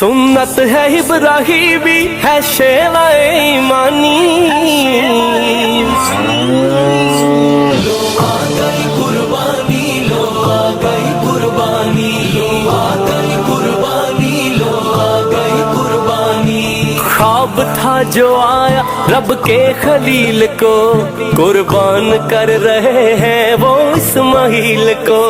सुन्नत है इब्राहिमी है शेवाए ईमानी। लो आ गई कुर्बानी, लो आ गई कुर्बानी, लो आ गई कुर्बानी, लो आ गई कुर्बानी। ख्वाब था जो आया रब के खलील को, कुर्बान कर रहे हैं वो इस्माइल को।